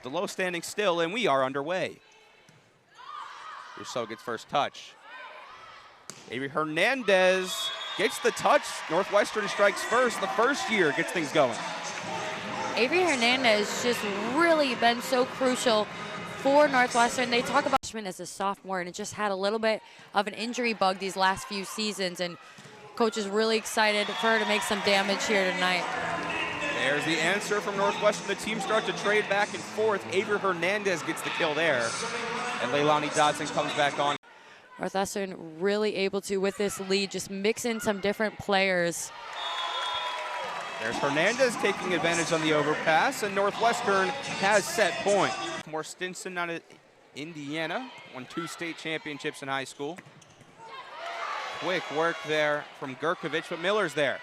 Delow standing still, and we are underway. Rousseau gets first touch. Averie Hernandez gets the touch. Northwestern strikes first. The first year gets things going. Averie Hernandez just really been so crucial for Northwestern. They talk about freshman as a sophomore, and it just had a little bit of an injury bug these last few seasons, and coach is really excited for her to make some damage here tonight. There's the answer from Northwestern. The team start to trade back and forth. Averie Hernandez gets the kill there, and Leilani Dodson comes back on. Northwestern really able to, with this lead, just mix in some different players. There's Hernandez taking advantage on the overpass, and Northwestern has set point. More Stinson out of Indiana, won 2 state championships in high school. Quick work there from Gurkovich, but Miller's there.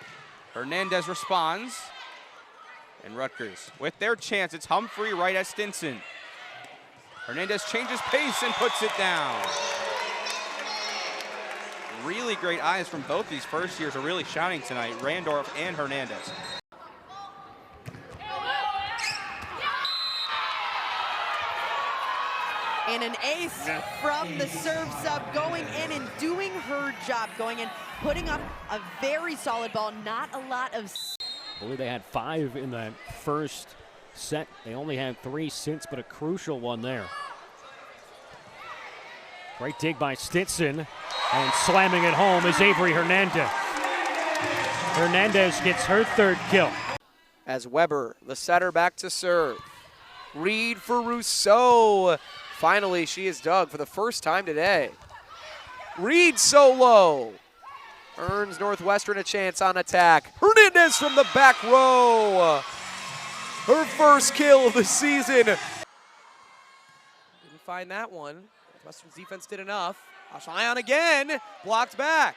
Hernandez responds, and Rutgers with their chance. It's Humphrey right at Stinson. Hernandez changes pace and puts it down. Really great eyes from both these first years are really shining tonight, Randorf and Hernandez. And an ace from the serve sub, going in and doing her job, going in, putting up a very solid ball, not a lot of... I believe they had 5 in that first set. They only had 3 since, but a crucial one there. Great dig by Stinson, and slamming it home is Averie Hernandez. Hernandez gets her 3rd kill. As Weber, the setter, back to serve. Reed for Rousseau. Finally, she is dug for the first time today. Reed solo. Earns Northwestern a chance on attack. Hernandez from the back row. Her first kill of the season. Didn't find that one. Northwestern's defense did enough. Ashayan again, blocked back.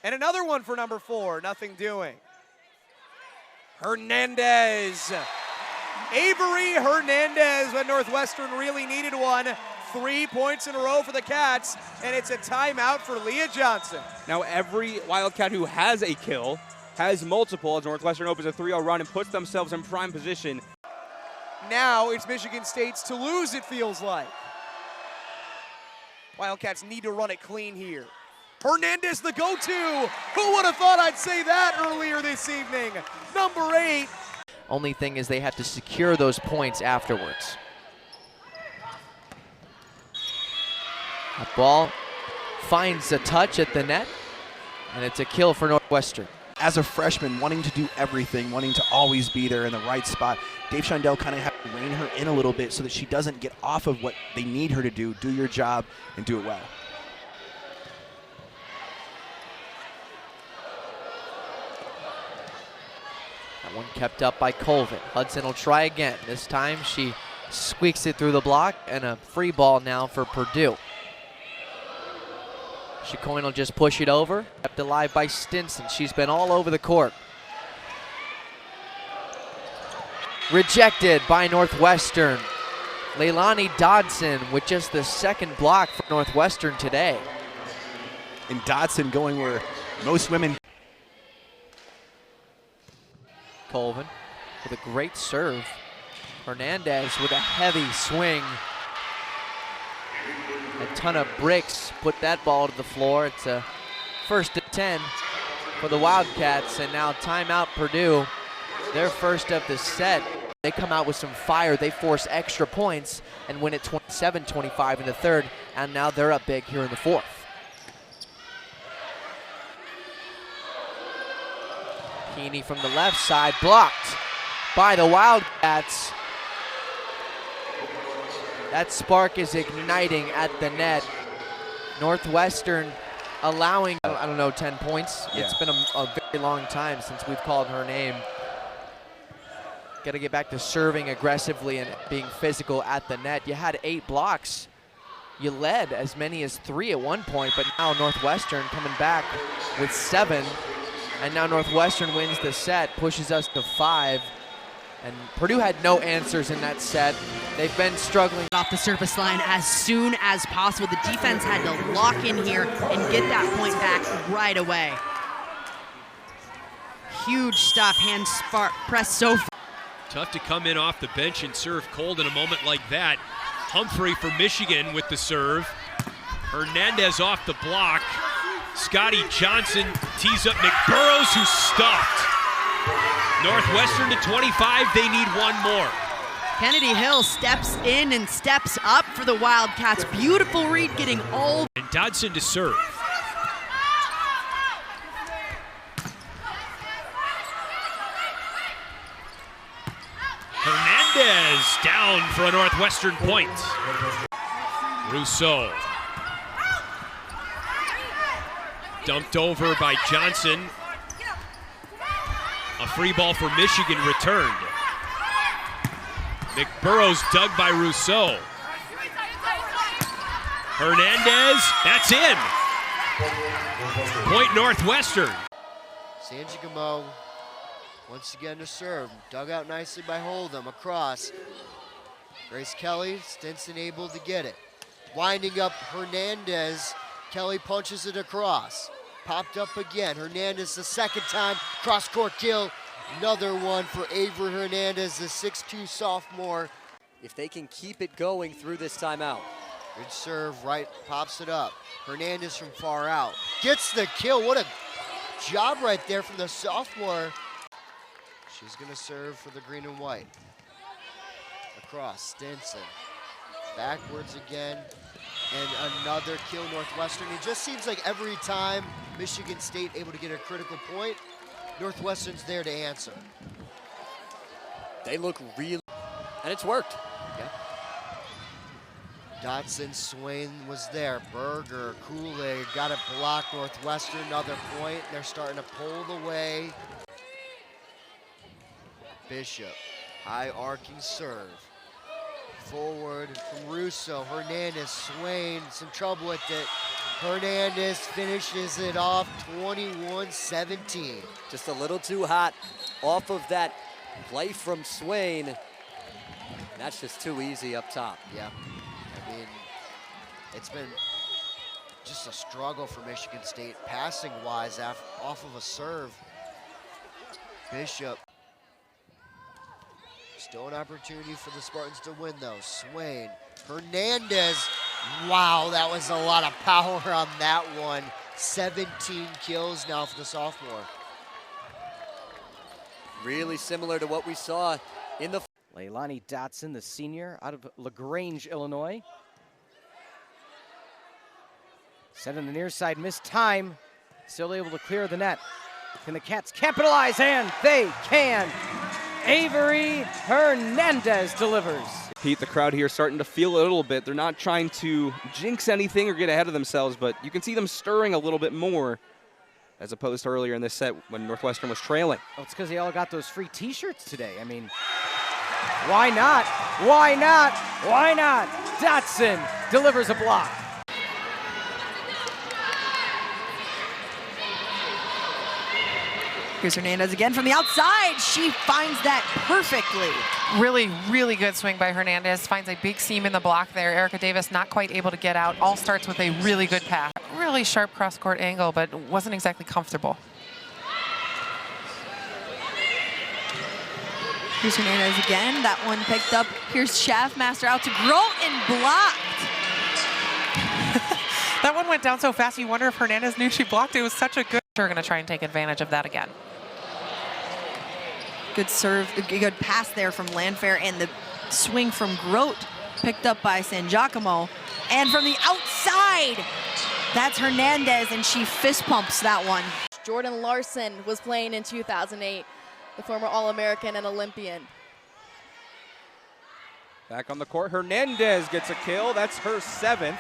And another one for number 4, nothing doing. Hernandez. Averie Hernandez, when Northwestern really needed one. 3 points in a row for the Cats, and it's a timeout for Leah Johnson. Now every Wildcat who has a kill has multiple as Northwestern opens a 3-0 run and puts themselves in prime position. Now it's Michigan State's to lose, it feels like. Wildcats need to run it clean here. Hernandez the go-to. Who would have thought I'd say that earlier this evening? Number 8. Only thing is they have to secure those points afterwards. That ball finds a touch at the net, and it's a kill for Northwestern. As a freshman, wanting to do everything, wanting to always be there in the right spot, Dave Shindell kind of had to rein her in a little bit so that she doesn't get off of what they need her to do. Do your job and do it well. That one kept up by Colvin. Hudson will try again. This time she squeaks it through the block, and a free ball now for Purdue. Chicoine will just push it over. Kept alive by Stinson. She's been all over the court. Rejected by Northwestern. Leilani Dodson with just the 2nd block for Northwestern today. And Dodson going where most women. Colvin with a great serve. Hernandez with a heavy swing. A ton of bricks put that ball to the floor. It's a 1st and 10 for the Wildcats, and now timeout Purdue. Their first of the set. They come out with some fire. They force extra points and win it 27-25 in the 3rd, and now they're up big here in the 4th. Keeney from the left side, blocked by the Wildcats. That spark is igniting at the net. Northwestern allowing, I don't know, 10 points. Yeah. It's been a very long time since we've called her name. Got to get back to serving aggressively and being physical at the net. You had 8 blocks. You led as many as 3 at one point, but now Northwestern coming back with 7. And now Northwestern wins the set, pushes us to 5. And Purdue had no answers in that set. They've been struggling. Off the service line as soon as possible. The defense had to lock in here and get that point back right away. Huge stuff, hand press so far. Tough to come in off the bench and serve cold in a moment like that. Humphrey for Michigan with the serve. Hernandez off the block. Scotty Johnson tees up McBurrows, who's stuffed. Northwestern to 25, they need one more. Kennedy Hill steps in and steps up for the Wildcats. Beautiful read, getting all. And Dodson to serve. Hernandez down for a Northwestern point. Rousseau. Dumped over by Johnson. A free ball for Michigan returned. McBurrows dug by Rousseau. Hernandez, that's in. Point Northwestern. Sanjigamo once again to serve. Dug out nicely by Hold'em across. Grace Kelly, Stinson able to get it. Winding up Hernandez. Kelly punches it across. Popped up again. Hernandez the second time. Cross-court kill. Another one for Averie Hernandez, the 6'2 sophomore. If they can keep it going through this timeout. Good serve, right, pops it up. Hernandez from far out. Gets the kill. What a job right there from the sophomore. She's gonna serve for the green and white. Across, Stinson. Backwards again. And another kill Northwestern. It just seems like every time Michigan State able to get a critical point, Northwestern's there to answer. They look really, and it's worked. Yeah. Dotson, Swain was there. Berger, Kool-Aid got it blocked. Northwestern, another point. They're starting to pull the way. Bishop, high arcing serve. Forward from Russo, Hernandez, Swain, some trouble with it. Hernandez finishes it off 21-17. Just a little too hot off of that play from Swain. That's just too easy up top. Yeah, I mean, it's been just a struggle for Michigan State passing-wise off of a serve. Bishop. Still an opportunity for the Spartans to win, though. Swain, Hernandez. Wow, that was a lot of power on that one. 17 kills now for the sophomore. Really similar to what we saw in the... Leilani Dotson, the senior, out of LaGrange, Illinois. Set on the near side, missed time. Still able to clear the net. Can the Cats capitalize? And they can. Averie Hernandez delivers. Pete, the crowd here starting to feel a little bit. They're not trying to jinx anything or get ahead of themselves, but you can see them stirring a little bit more as opposed to earlier in this set when Northwestern was trailing. Well, it's because they all got those free T-shirts today. I mean, why not? Why not? Why not? Dotson delivers a block. Here's Hernandez again from the outside. She finds that perfectly. Really, really good swing by Hernandez. Finds a big seam in the block there. Erica Davis not quite able to get out. All starts with a really good pass. Really sharp cross-court angle, but wasn't exactly comfortable. Here's Hernandez again. That one picked up. Here's Schaffmaster out to Grote and blocked. That one went down so fast, you wonder if Hernandez knew she blocked it. It was such a good... We're going to try and take advantage of that again. Good serve, a good pass there from Landfair, and the swing from Grote picked up by San Giacomo. And from the outside, that's Hernandez, and she fist pumps that one. Jordan Larson was playing in 2008, the former All-American and Olympian. Back on the court, Hernandez gets a kill. That's her 7th,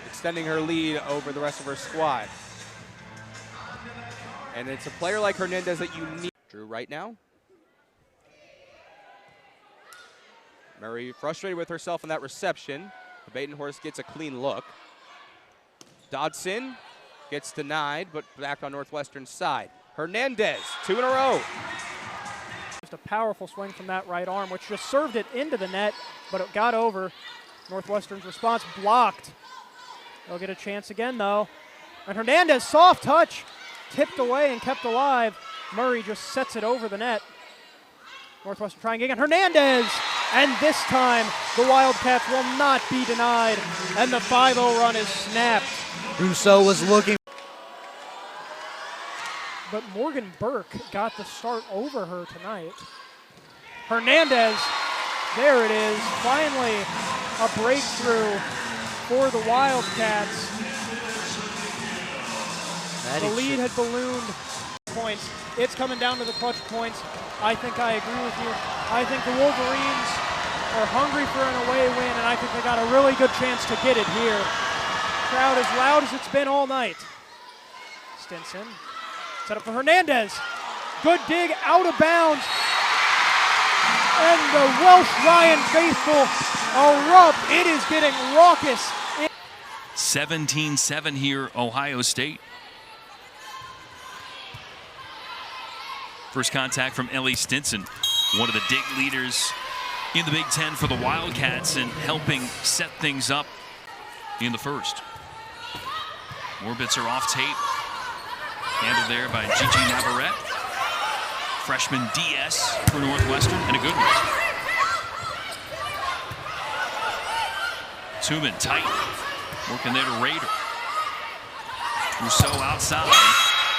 extending her lead over the rest of her squad. And it's a player like Hernandez that you need. Drew right now. Murray frustrated with herself in that reception. The Batenhorst gets a clean look. Dodson gets denied, but back on Northwestern's side. Hernandez, 2 in a row. Just a powerful swing from that right arm, which just served it into the net, but it got over. Northwestern's response blocked. They'll get a chance again, though. And Hernandez, soft touch, tipped away and kept alive. Murray just sets it over the net. Northwestern trying again. Hernandez! And this time, the Wildcats will not be denied. And the 5-0 run is snapped. Rousseau was looking. But Morgan Burke got the start over her tonight. Hernandez, there it is. Finally, a breakthrough for the Wildcats. The lead had ballooned points. It's coming down to the clutch points. I think I agree with you. I think the Wolverines are hungry for an away win, and I think they got a really good chance to get it here. Crowd as loud as it's been all night. Stinson, set up for Hernandez. Good dig, out of bounds. And the Welsh Ryan faithful erupt. It is getting raucous. 17-7 here, Ohio State. First contact from Ellie Stinson, one of the dig leaders in the Big Ten for the Wildcats and helping set things up in the first. Morbitzer off tape, handled there by Gigi Navarrete. Freshman DS for Northwestern, and a good one. Tuman tight, working there to Rader. Rousseau outside.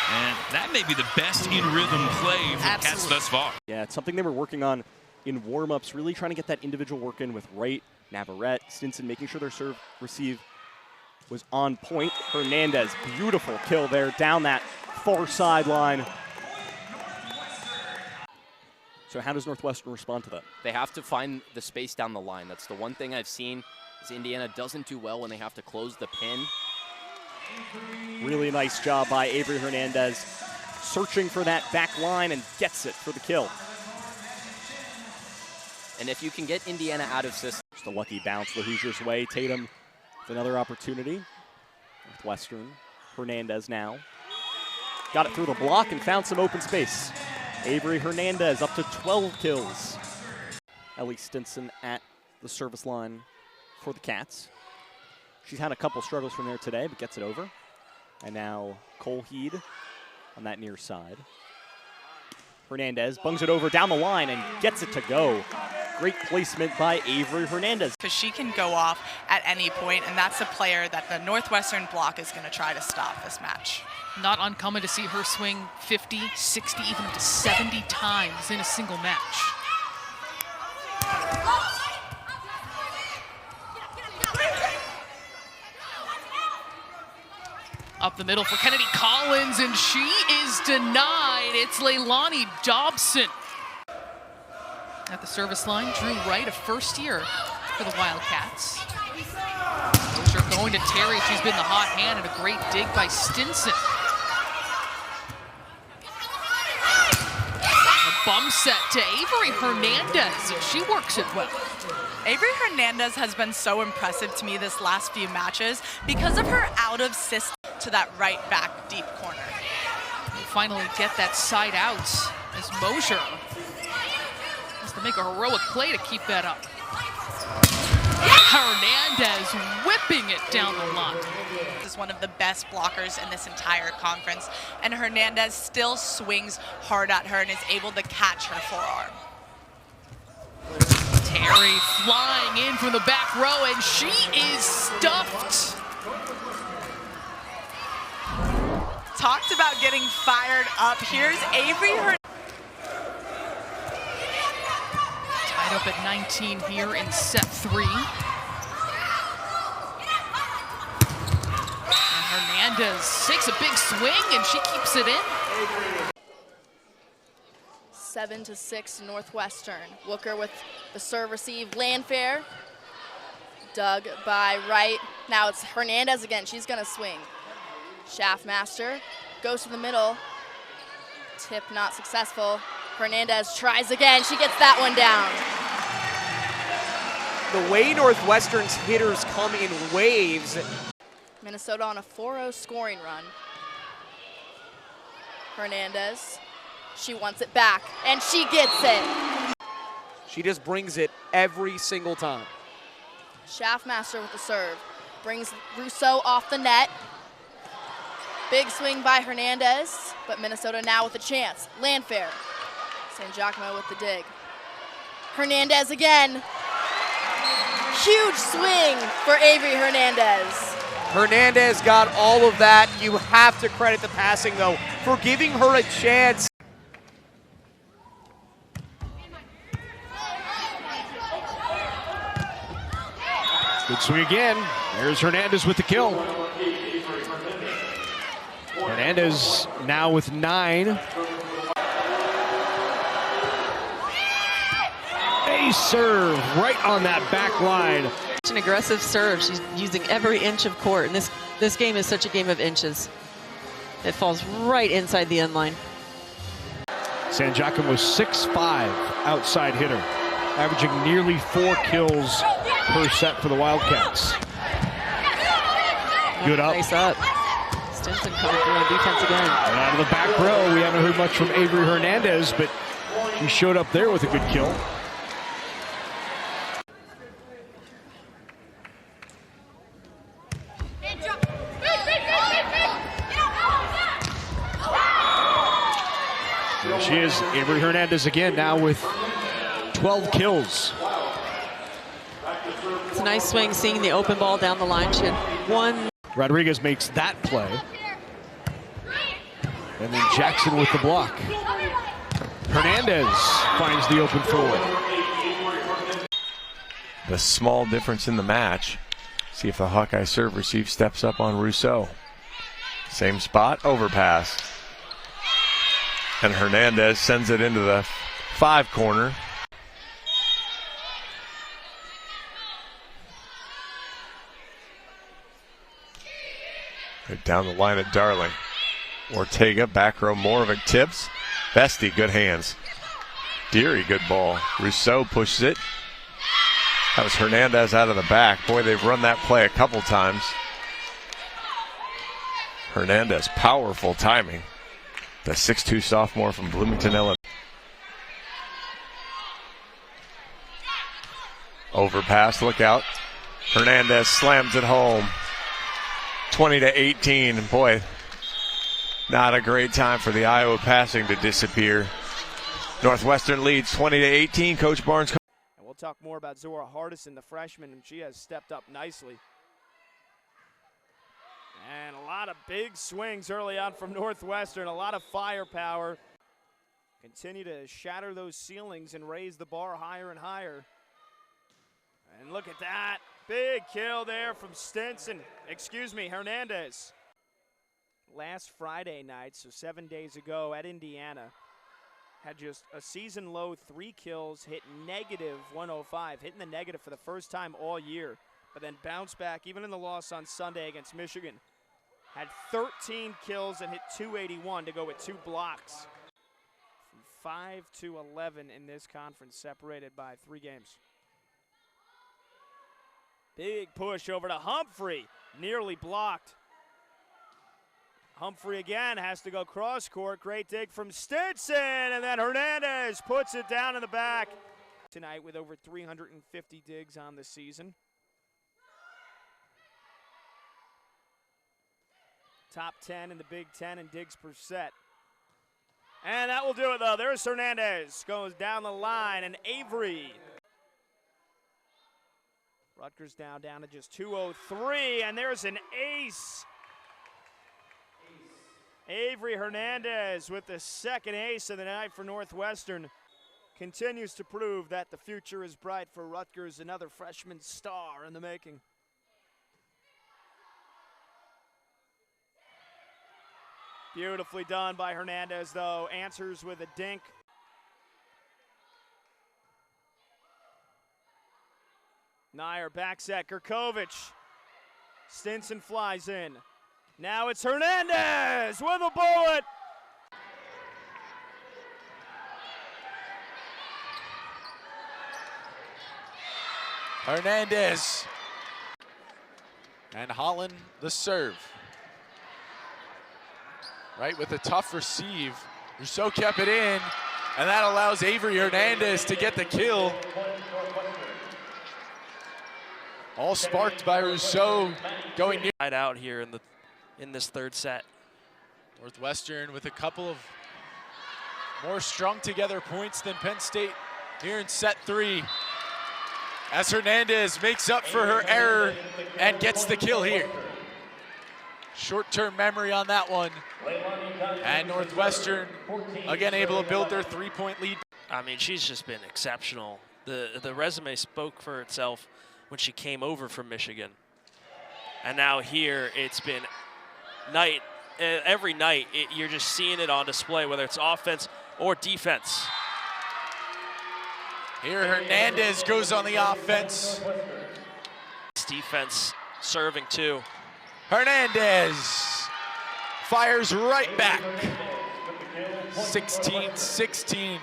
And that may be the best in-rhythm play from Cats thus far. Yeah, it's something they were working on in warm-ups, really trying to get that individual work in with Wright, Navarrete, Stinson, making sure their serve receive was on point. Hernandez, beautiful kill there down that far sideline. So how does Northwestern respond to that? They have to find the space down the line. That's the one thing I've seen is Indiana doesn't do well when they have to close the pin. Really nice job by Averie Hernandez, searching for that back line and gets it for the kill. And if you can get Indiana out of system. Just a lucky bounce the Hoosiers' way. Tatum with another opportunity. Northwestern, Hernandez now. Got it through the block and found some open space. Averie Hernandez up to 12 kills. Ellie Stinson at the service line for the Cats. She's had a couple struggles from there today, but gets it over. And now Colheed on that near side. Hernandez bungs it over down the line and gets it to go. Great placement by Averie Hernandez. Because she can go off at any point, and that's a player that the Northwestern block is going to try to stop this match. Not uncommon to see her swing 50, 60, even up to 70 times in a single match. Up the middle for Kennedy Collins, and she is denied. It's Leilani Dobson. At the service line, Drew Wright, a first year for the Wildcats. Mosher going to Terry. She's been the hot hand, and a great dig by Stinson. A bum set to Averie Hernandez, and she works it well. Averie Hernandez has been so impressive to me this last few matches because of her out of system to that right back deep corner. We finally get that side out as Mosher has to make a heroic play to keep that up. Hernandez whipping it down the line. This is one of the best blockers in this entire conference, and Hernandez still swings hard at her and is able to catch her forearm. Terry flying in from the back row, and she is stuffed. Talked about getting fired up. Here's Averie Hernandez. Tied up at 19 here in set 3. And Hernandez takes a big swing, and she keeps it in. 7-6 Northwestern. Wooker with the serve receive. Landfair. Dug by Wright. Now it's Hernandez again. She's going to swing. Shaftmaster goes to the middle. Tip not successful. Hernandez tries again. She gets that one down. The way Northwestern's hitters come in waves. Minnesota on a 4-0 scoring run. Hernandez. She wants it back, and she gets it. She just brings it every single time. Shaftmaster with the serve. Brings Rousseau off the net. Big swing by Hernandez, but Minnesota now with a chance. Landfair. San Giacomo with the dig. Hernandez again. Huge swing for Averie Hernandez. Hernandez got all of that. You have to credit the passing, though, for giving her a chance. Good swing again. There's Hernandez with the kill. Hernandez now with 9. A serve right on that back line. An aggressive serve. She's using every inch of court, and this game is such a game of inches. It falls right inside the end line. San Giacomo 6'5" outside hitter, averaging nearly 4 kills per set for the Wildcats. Good up. Nice up. Stinson coming through on defense again. And out of the back row, we haven't heard much from Averie Hernandez, but she showed up there with a good kill. There she is, Averie Hernandez again, now with 12 kills. It's a nice swing, seeing the open ball down the line. She had 1. Rodriguez makes that play. And then Jackson with the block. Hernandez finds the open forward. The small difference in the match. See if the Hawkeye serve receive steps up on Rousseau. Same spot, overpass. And Hernandez sends it into the 5 corner. Right down the line at Darling. Ortega, back row, Moravec tips. Vesti, good hands. Deary, good ball. Rousseau pushes it. That was Hernandez out of the back. Boy, they've run that play a couple times. Hernandez, powerful timing. The 6'2" sophomore from Bloomington, Illinois. Overpass, look out. Hernandez slams it home. 20-18. Boy, not a great time for the Iowa passing to disappear. Northwestern leads 20-18. Coach Barnes. And we'll talk more about Zora Hardison, the freshman, and she has stepped up nicely. And a lot of big swings early on from Northwestern, a lot of firepower. Continue to shatter those ceilings and raise the bar higher and higher. And look at that. Big kill there from Hernandez. Last Friday night, so 7 days ago at Indiana, had just a season low 3 kills, hit negative 105, hitting the negative for the first time all year, but then bounced back even in the loss on Sunday against Michigan. Had 13 kills and hit 281 to go with 2 blocks. From 5 to 11 in this conference, separated by 3 games. Big push over to Humphrey, nearly blocked. Humphrey again has to go cross court. Great dig from Stinson, and then Hernandez puts it down in the back. Tonight with over 350 digs on the season. Top 10 in the Big Ten in digs per set. And that will do it, though. There's Hernandez. Goes down the line, and Averie. Rutgers down to just 2:03, and there's an ace. Averie Hernandez with the second ace of the night for Northwestern. Continues to prove that the future is bright for Rutgers, another freshman star in the making. Beautifully done by Hernandez, though. Answers with a dink. Nair back set, Gurkovic. Stinson flies in. Now it's Hernandez with a bullet. Hernandez. And Holland the serve. Right with a tough receive. Rousseau kept it in, and that allows Averie Hernandez to get the kill. All sparked by Rousseau going near. Out here in this third set. Northwestern with a couple of more strung together points than Penn State here in set 3. As Hernandez makes up for her error and gets the kill here. Short-term memory on that one. And Northwestern, again, able to build their 3-point lead. I mean, she's just been exceptional. The resume spoke for itself when she came over from Michigan. And now here, it's been every night, you're just seeing it on display, whether it's offense or defense. Here Hernandez goes on the offense. Defense serving too. Hernandez fires right back. 16-16.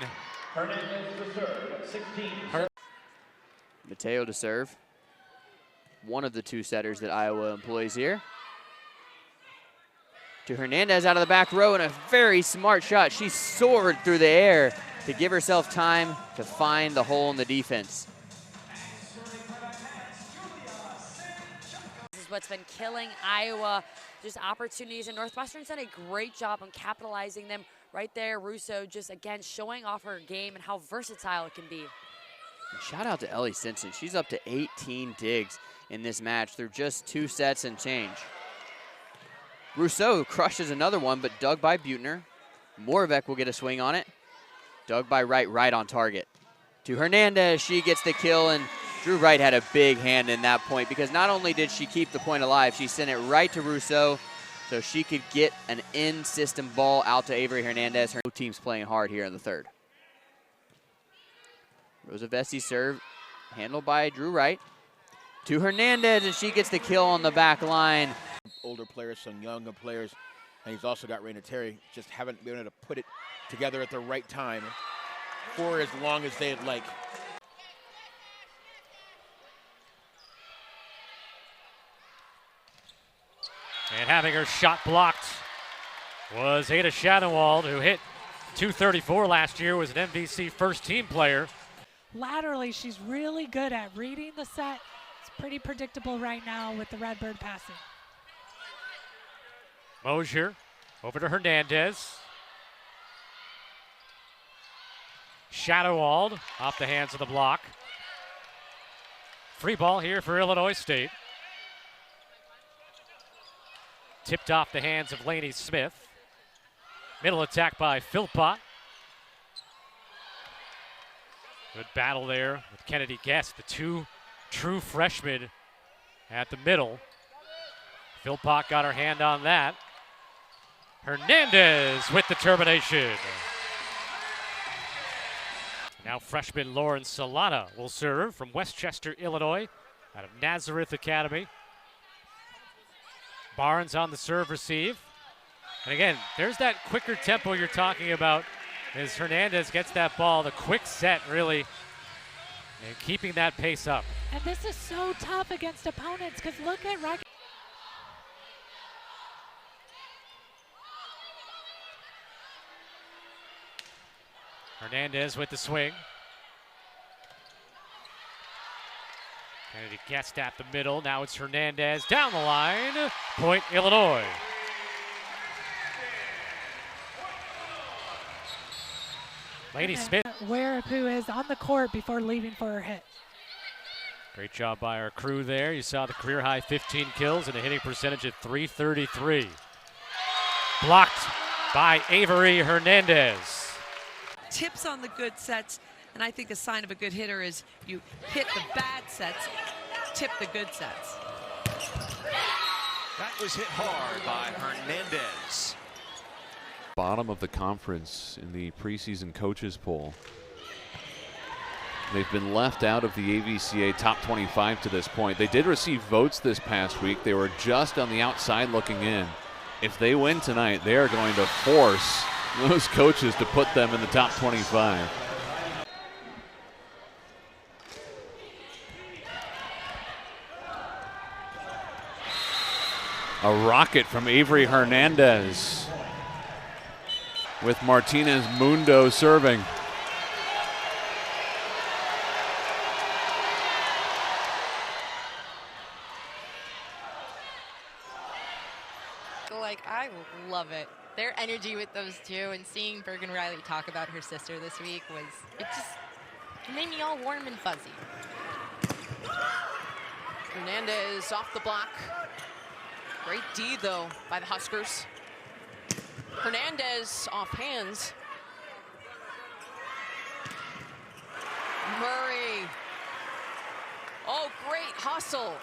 Mateo to serve. One of the 2 setters that Iowa employs here. To Hernandez out of the back row, and a very smart shot. She soared through the air to give herself time to find the hole in the defense. This is what's been killing Iowa, just opportunities, and Northwestern's done a great job on capitalizing them right there. Russo just, again, showing off her game and how versatile it can be. And shout out to Ellie Stinson. She's up to 18 digs in this match through just 2 sets and change. Rousseau crushes another one, but dug by Buettner. Moravec will get a swing on it. Dug by Wright, right on target. To Hernandez, she gets the kill, and Drew Wright had a big hand in that point because not only did she keep the point alive, she sent it right to Rousseau so she could get an in-system ball out to Averie Hernandez. Her team's playing hard here in the 3rd. Rosa Vesti serve, handled by Drew Wright. To Hernandez, and she gets the kill on the back line. Older players, some younger players, and he's also got Raina Terry, just haven't been able to put it together at the right time for as long as they'd like. And having her shot blocked was Ada Shadowald, who hit .234 last year, was an MVC first-team player. Laterally, she's really good at reading the set. It's pretty predictable right now with the Redbird passing. Mosier over to Hernandez. Shadowald off the hands of the block. Free ball here for Illinois State. Tipped off the hands of Lainey Smith. Middle attack by Philpott. Good battle there with Kennedy Guest, the 2 true freshmen at the middle. Philpott got her hand on that. Hernandez with the termination. Now freshman Lauren Solana will serve from Westchester, Illinois, out of Nazareth Academy. Barnes on the serve receive. And again, there's that quicker tempo you're talking about as Hernandez gets that ball, the quick set really, and keeping that pace up. And this is so tough against opponents because look at Rutgers. Hernandez with the swing. Kennedy Guest at the middle. Now it's Hernandez down the line. Point Illinois. Lady Smith. Who is on the court before leaving for her hit. Great job by our crew there. You saw the career high 15 kills and a hitting percentage of .333. Blocked by Averie Hernandez. Tips on the good sets, and I think a sign of a good hitter is you hit the bad sets, tip the good sets. That was hit hard by Hernandez. Bottom of the conference in the preseason coaches poll. They've been left out of the AVCA top 25 to this point. They did receive votes this past week. They were just on the outside looking in. If they win tonight, they are going to force those coaches to put them in the top 25. A rocket from Averie Hernandez with Martinez Mundo serving. Like, I love it. Their energy with those two, and seeing Bergen Riley talk about her sister this week was, It made me all warm and fuzzy. Hernandez off the block. Great D, though, by the Huskers. Hernandez off hands. Murray. Oh, great hustle.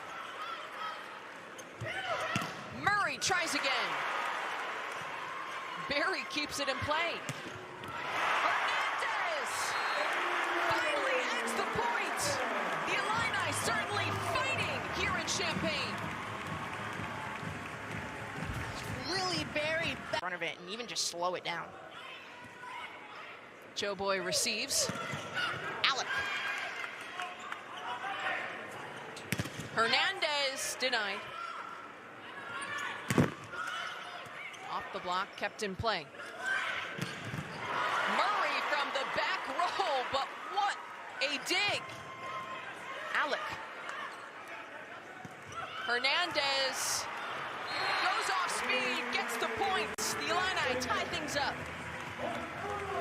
Murray tries again. Barry keeps it in play. Hernandez finally adds the point. The Illini certainly fighting here in Champaign. Really Barry back in front of it and even just slow it down. Joe Boy receives. Alec. Hernandez denied. Off the block, kept in play. Murray from the back row, but what a dig. Alec. Hernandez goes off speed, gets the points. The Illini tie things up.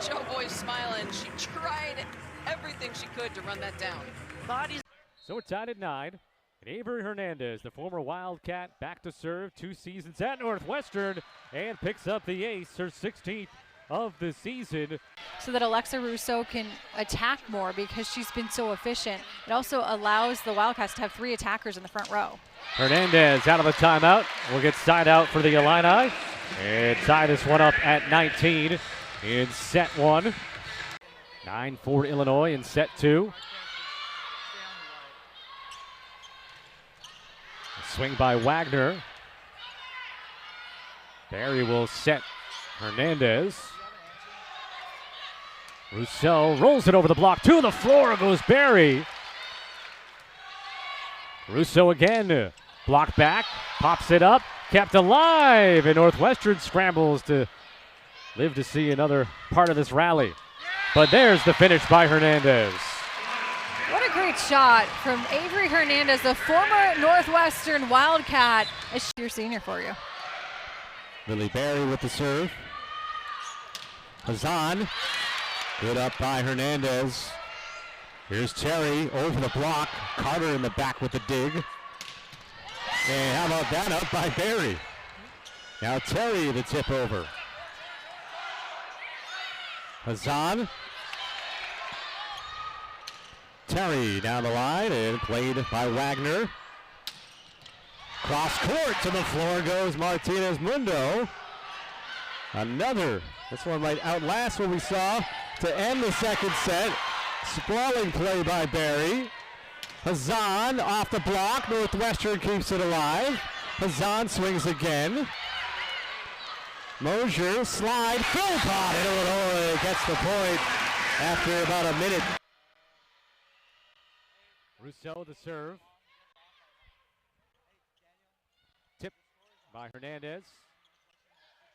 Joe Boy's smiling. She tried everything she could to run that down. Bodies. So we're tied at 9. And Averie Hernandez, the former Wildcat, back to serve 2 seasons at Northwestern and picks up the ace, her 16th of the season. So that Alexa Russo can attack more because she's been so efficient. It also allows the Wildcats to have 3 attackers in the front row. Hernandez out of the timeout. We'll get side out for the Illini and tie this one up at 19 in set 1. 9-4 Illinois in set 2. Swing by Wagner. Barry will set Hernandez. Rousseau rolls it over the block. To the floor goes Barry. Rousseau again. Blocked back. Pops it up. Kept alive. And Northwestern scrambles to live to see another part of this rally. But there's the finish by Hernandez. What a great shot from Averie Hernandez, the former Northwestern Wildcat. It's your senior for you. Lily Berry with the serve. Hazan, good up by Hernandez. Here's Terry over the block. Carter in the back with the dig. And how about that, up by Berry. Now Terry the tip over. Hazan. Terry down the line and played by Wagner. Cross court to the floor goes Martinez Mundo. Another, this one might outlast what we saw to end the second set. Sprawling play by Barry. Hazan off the block, Northwestern keeps it alive. Hazan swings again. Mosier slide, Philpott, and Illinois gets the point after about a minute. Rousseau the serve. Tip by Hernandez.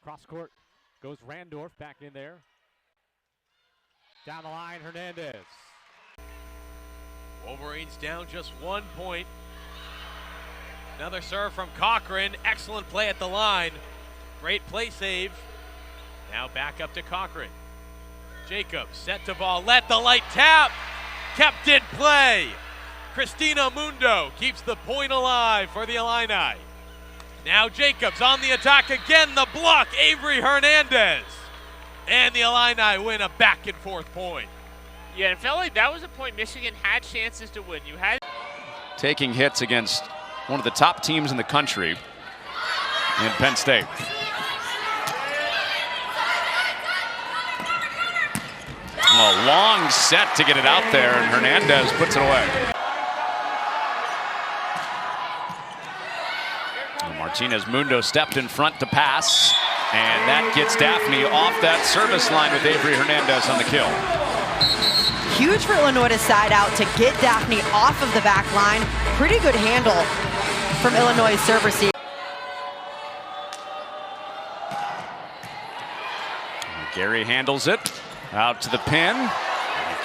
Cross court goes Randorf back in there. Down the line, Hernandez. Wolverines down just 1 point. Another serve from Cochran. Excellent play at the line. Great play save. Now back up to Cochran. Jacobs set to ball. Let the light tap. Kept in play. Christina Mundo keeps the point alive for the Illini. Now Jacobs on the attack again. The block, Averie Hernandez. And the Illini win a back and forth point. Yeah, it felt like that was a point Michigan had chances to win. You had taking hits against one of the top teams in the country in Penn State. A long set to get it out there, and Hernandez puts it away. Martinez Mundo stepped in front to pass, and that gets Daphne off that service line with Averie Hernandez on the kill. Huge for Illinois to side out to get Daphne off of the back line. Pretty good handle from Illinois' serve receiver. Gary handles it out to the pin.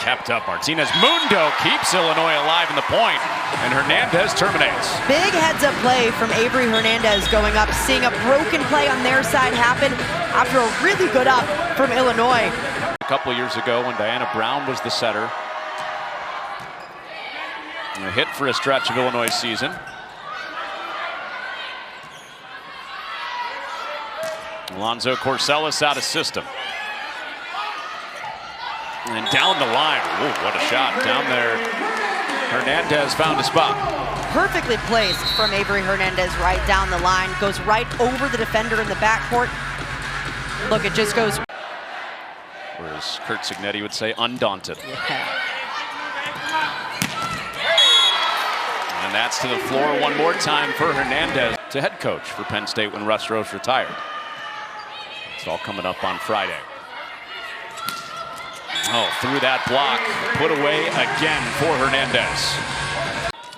Kept up. Martinez Mundo keeps Illinois alive in the point, and Hernandez terminates. Big heads-up play from Averie Hernandez going up, seeing a broken play on their side happen after a really good up from Illinois. A couple of years ago when Diana Brown was the setter, A hit for a stretch of Illinois' season. Alonzo Corsellis out of system. And down the line. Ooh, what a shot down there. Hernandez found a spot. Perfectly placed from Averie Hernandez right down the line. Goes right over the defender in the backcourt. Look, it just goes. Or as Kurt Signetti would say, undaunted. Yeah. And that's to the floor one more time for Hernandez, to head coach for Penn State when Russ Rose retired. It's all coming up on Friday. Oh, through that block, put away again for Hernandez.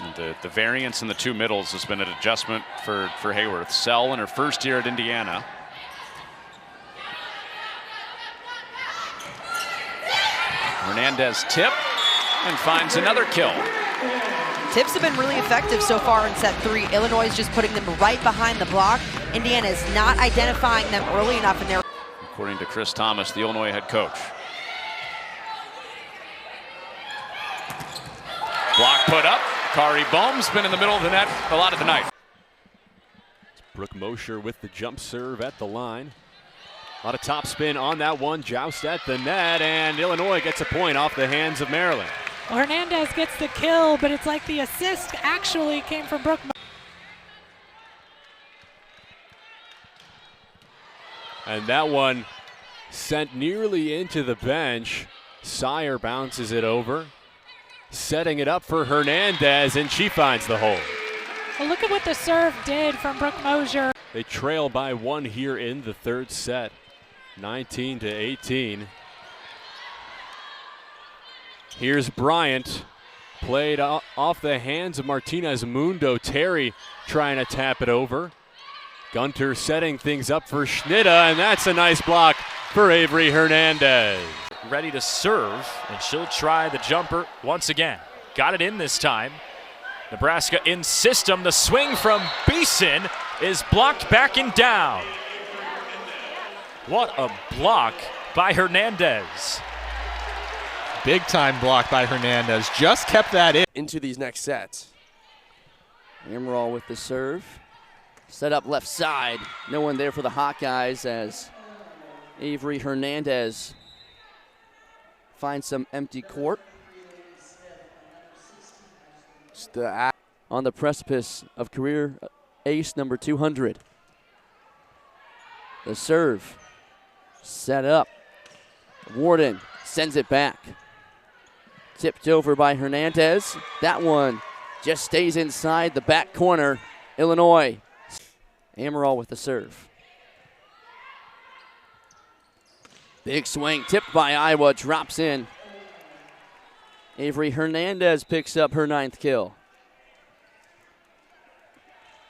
And the variance in the two middles has been an adjustment for Hayworth. Sell in her first year at Indiana. Hernandez tip and finds another kill. Tips have been really effective so far in set 3. Illinois is just putting them right behind the block. Indiana is not identifying them early enough in their. According to Chris Thomas, the Illinois head coach. Block put up. Kari Bohm's been in the middle of the net a lot of the night. Brooke Mosher with the jump serve at the line. A lot of top spin on that one. Joust at the net, and Illinois gets a point off the hands of Maryland. Well, Hernandez gets the kill, but it's like the assist actually came from Brooke. And that one sent nearly into the bench. Sire bounces it over, setting it up for Hernandez, and she finds the hole. Well, look at what the serve did from Brooke Mosher. They trail by 1 here in the third set, 19-18. Here's Bryant, played off the hands of Martinez Mundo. Terry trying to tap it over. Gunter setting things up for Schnida, and that's a nice block for Averie Hernandez. Ready to serve, and she'll try the jumper once again. Got it in this time. Nebraska in system. The swing from Beeson is blocked back and down. What a block by Hernandez. Big time block by Hernandez. Just kept that in. Into these next sets. Amaral with the serve. Set up left side. No one there for the Hawkeyes as Averie Hernandez finds some empty court. On the precipice of career ace number 200. The serve set up. Warden sends it back. Tipped over by Hernandez. That one just stays inside the back corner. Illinois. Amaral with the serve. Big swing tipped by Iowa, drops in. Averie Hernandez picks up her 9th kill.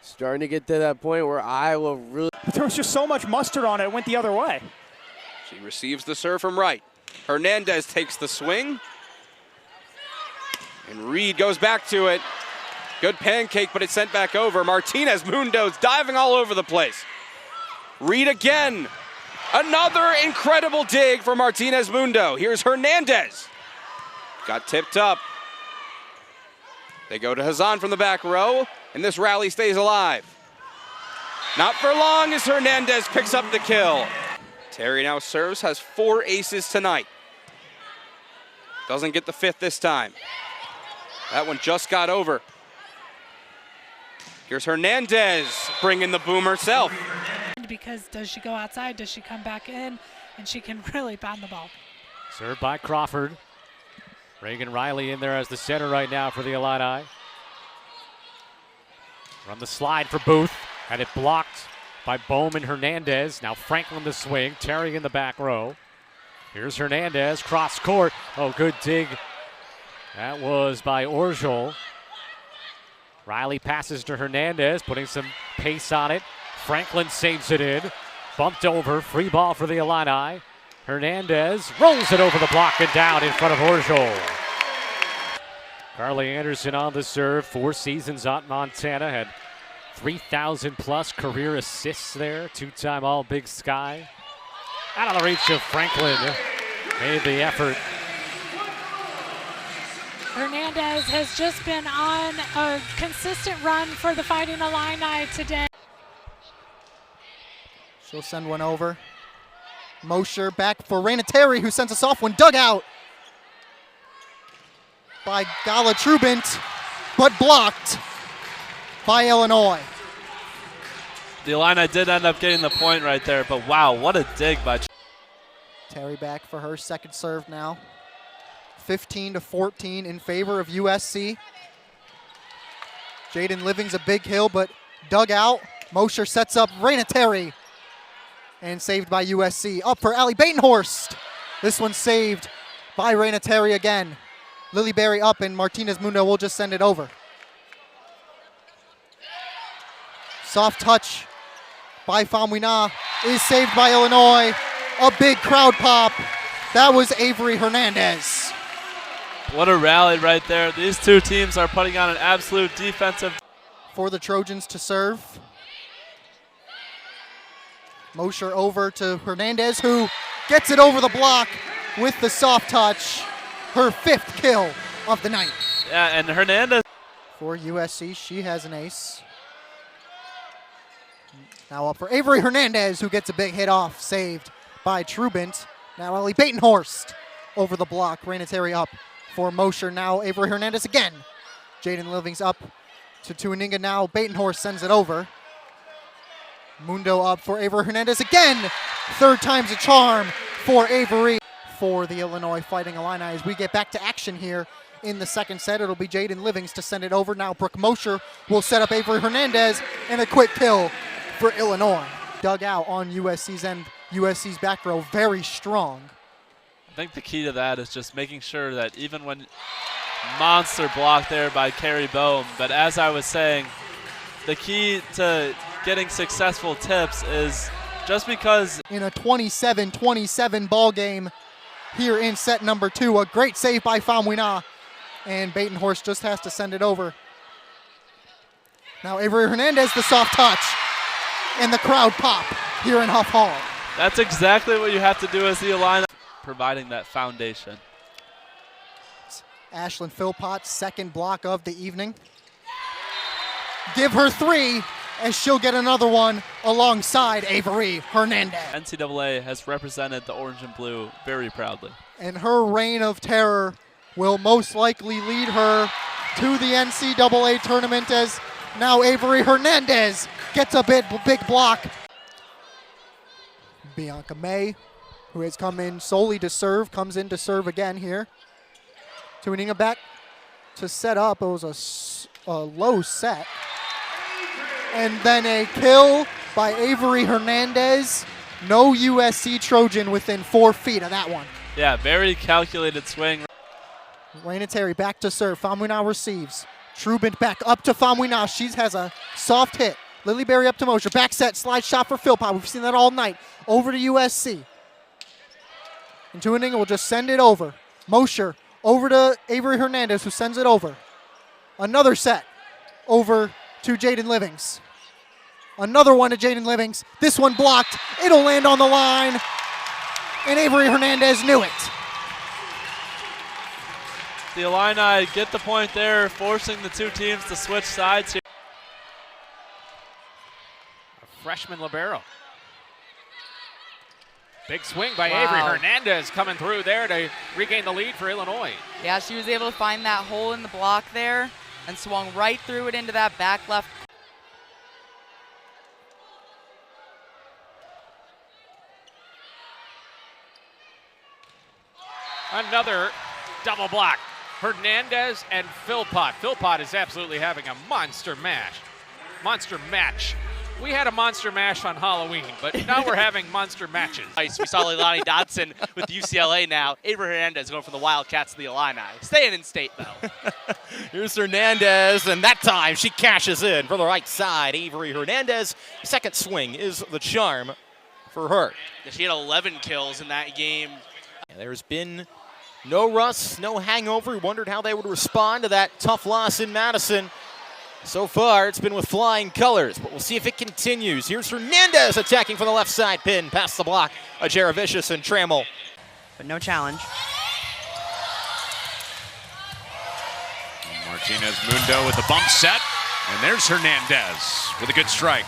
Starting to get to that point where Iowa really. But there was just so much mustard on it, it went the other way. She receives the serve from right. Hernandez takes the swing. And Reed goes back to it. Good pancake, but it's sent back over. Martinez Mundo's diving all over the place. Reed again. Another incredible dig for Martinez Mundo. Here's Hernandez. Got tipped up. They go to Hazan from the back row, and this rally stays alive. Not for long as Hernandez picks up the kill. Terry now serves, has 4 aces tonight. Doesn't get the 5th this time. That one just got over. Here's Hernandez bringing the boom herself. Because does she go outside? Does she come back in? And she can really pound the ball. Served by Crawford. Reagan Riley in there as the center right now for the Illini. Run the slide for Booth. Had it blocked by Bowman Hernandez. Now Franklin the swing. Terry in the back row. Here's Hernandez. Cross court. Oh, good dig. That was by Orjol. Riley passes to Hernandez, putting some pace on it. Franklin saves it in. Bumped over. Free ball for the Illini. Hernandez rolls it over the block and down in front of Orjol. Carly Anderson on the serve. 4 seasons out in Montana. Had 3,000 plus career assists there. 2-time All Big Sky. Out of the reach of Franklin. Made the effort. Hernandez Hernandez has just been on a consistent run for the Fighting Illini today. She'll send one over. Mosher back for Raina Terry, who sends us off one. Dug out by Gala Trubint, but blocked by Illinois. The Illini did end up getting the point right there, but wow, what a dig by Terry back for her second serve now. 15-14 in favor of USC. Jaden Living's a big hill, but dug out. Mosher sets up Raina Terry. And saved by USC. Up for Allie Batenhorst. This one's saved by Raina Terry again. Lily Berry up, and Martinez Mundo will just send it over. Soft touch by Famwina is saved by Illinois. A big crowd pop. That was Averie Hernandez. What a rally right there. These two teams are putting on an absolute defensive. For the Trojans to serve. Mosher over to Hernandez, who gets it over the block with the soft touch. Her 5th kill of the night. Yeah, and Hernandez. For USC, she has an ace. Now up for Averie Hernandez, who gets a big hit off, saved by Trubint. Now Ellie Batenhorst over the block. Raina Terry up for Mosher. Now Averie Hernandez again. Jaden Living's up to Tuaninga. Now Batenhorst sends it over. Mundo up for Averie Hernandez again. 3rd time's a charm for Averie. For the Illinois Fighting Illini as we get back to action here in the second set. It'll be Jaden Livings to send it over. Now Brooke Mosher will set up Averie Hernandez, and a quick kill for Illinois. Dug out on USC's end. USC's back row very strong. I think the key to that is just making sure that even when monster block there by Carrie Bohm, but as I was saying, the key to getting successful tips is just because in a 27-27 ball game here in set number 2, a great save by Famwina, and Batenhorst just has to send it over. Now Averie Hernandez, the soft touch, and the crowd pop here in Huff Hall. That's exactly what you have to do as the Illini, providing that foundation. Ashlyn Philpott's second block of the evening. Give her 3, as she'll get another one alongside Averie Hernandez. NCAA has represented the orange and blue very proudly. And her reign of terror will most likely lead her to the NCAA tournament, as now Averie Hernandez gets a big block. Bianca May, who has come in solely to serve, comes in to serve again here. Tuaninga back to set up. It was a low set. And then a kill by Averie Hernandez. No USC Trojan within 4 feet of that one. Yeah, very calculated swing. Raina Terry back to serve. Famwina receives. Trubint back up to Famwina. She has a soft hit. Lily Berry up to Mosher. Back set, slide shot for Philpott. We've seen that all night. Over to USC. And Tuaninga will just send it over. Mosher over to Averie Hernandez, who sends it over. Another set over to Jaden Livings. Another one to Jaden Livings. This one blocked. It'll land on the line. And Averie Hernandez knew it. The Illini get the point there, forcing the two teams to switch sides here. A freshman libero. Big swing by Wow. Averie Hernandez coming through there to regain the lead for Illinois. Yeah, she was able to find that hole in the block there and swung right through it into that back left. Another double block. Hernandez and Philpott. Philpott is absolutely having a monster match. We had a monster mash on Halloween, but now we're having monster matches. Nice. We saw Leilani Dodson with UCLA now. Averie Hernandez going from the Wildcats to the Illini. Staying in state, though. Here's Hernandez, and that time she cashes in for the right side. Averie Hernandez, second swing is the charm for her. She had 11 kills in that game. And there's been no rust, no hangover. We wondered how they would respond to that tough loss in Madison. So far, it's been with flying colors, but we'll see if it continues. Here's Hernandez attacking from the left side pin, past the block. Jaravicious and Trammell. But no challenge. Martinez Mundo with the bump set. And there's Hernandez with a good strike.